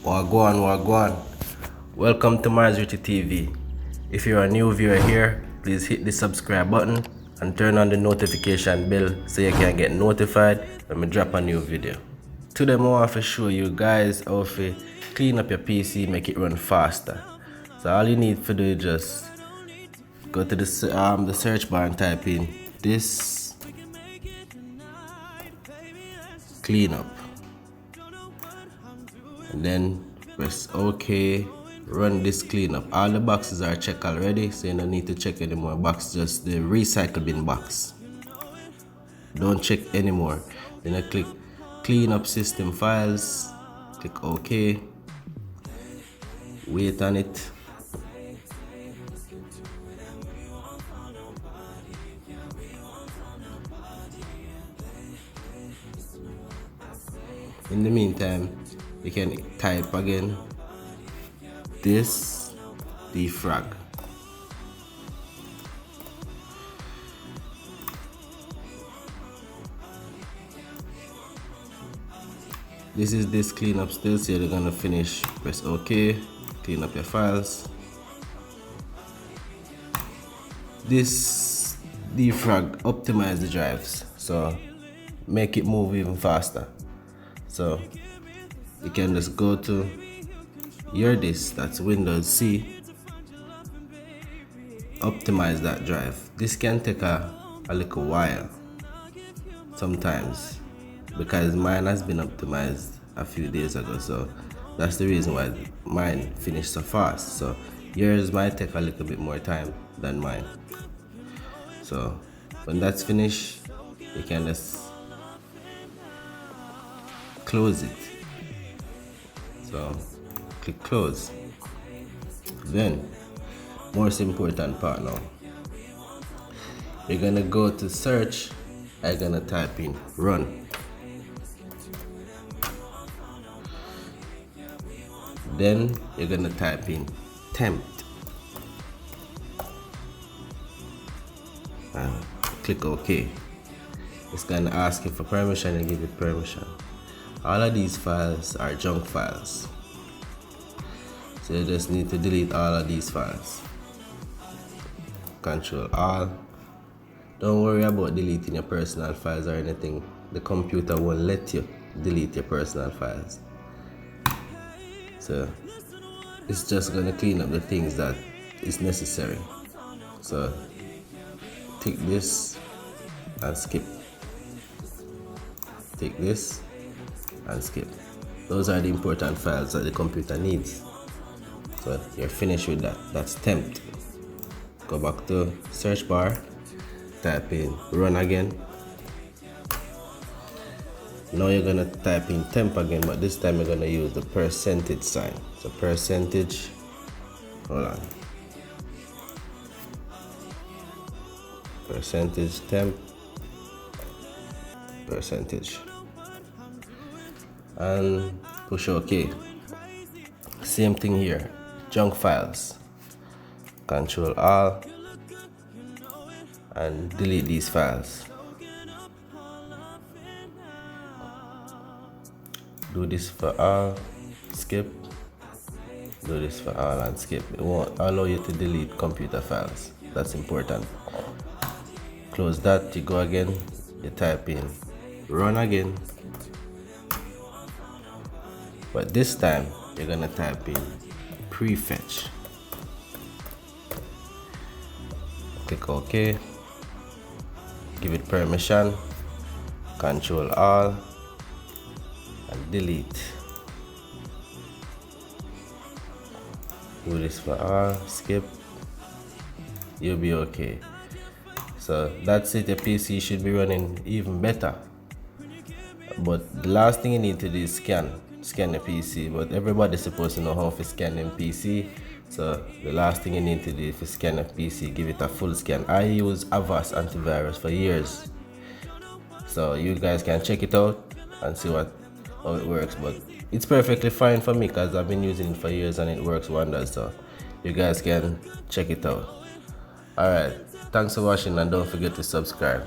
Wagwan, wagwan. Welcome to Marzrity TV. If you're a new viewer here, please hit the subscribe button and turn on the notification bell so you can get notified when we drop a new video. Today I want to show you guys how to clean up your PC, make it run faster. So all you need to do is just go to the search bar and type in this cleanup. And then press OK, run this cleanup. All the boxes are checked already, so you don't need to check any more boxes, just the recycle bin box. Don't check anymore. Then I click clean up system files, click OK, wait on it. In the meantime, you can type again this defrag. This is this cleanup still, so you're gonna finish. Press OK, clean up your files. This defrag optimize the drives, so make it move even faster. So you can just go to your disk, that's Windows C, optimize that drive. This can take a little while sometimes because mine has been optimized a few days ago, so that's the reason why mine finished so fast. So yours might take a little bit more time than mine. So when that's finished, you can just close it. So click close. Then most important part now, you're gonna go to search, I'm gonna type in run. Then you're gonna type in tempt and click OK. It's gonna ask you for permission and give it permission. All of these files are junk files, so you just need to delete all of these files. Control all. Don't worry about deleting your personal files or anything. The computer won't let you delete your personal files. So it's just gonna clean up the things that is necessary. So take this and skip. Take this and skip. Those are the important files that the computer needs. So you're finished with that. That's tempt. Go back to search bar, type in run again. Now you're gonna type in temp again, but this time you're gonna use the percentage sign. So percentage, hold on. Percentage temp, percentage. And push OK. Same thing here, junk files. Control all and delete these files. Do this for all, skip. Do this for all and skip. It won't allow you to delete computer files. That's important. Close that, you go again, you type in run again. But this time you're gonna type in prefetch. Click OK. Give it permission. Control all and delete. Do this for all, skip. You'll be okay. So that's it. Your PC should be running even better. But the last thing you need to do is scan the PC. But everybody's supposed to know how to scan them PC. So the last thing you need to do is to scan a PC, give it a full scan. I use Avast antivirus for years, so you guys can check it out and see how it works. But it's perfectly fine for me because I've been using it for years and it works wonders. So you guys can check it out. Alright, thanks for watching and don't forget to subscribe.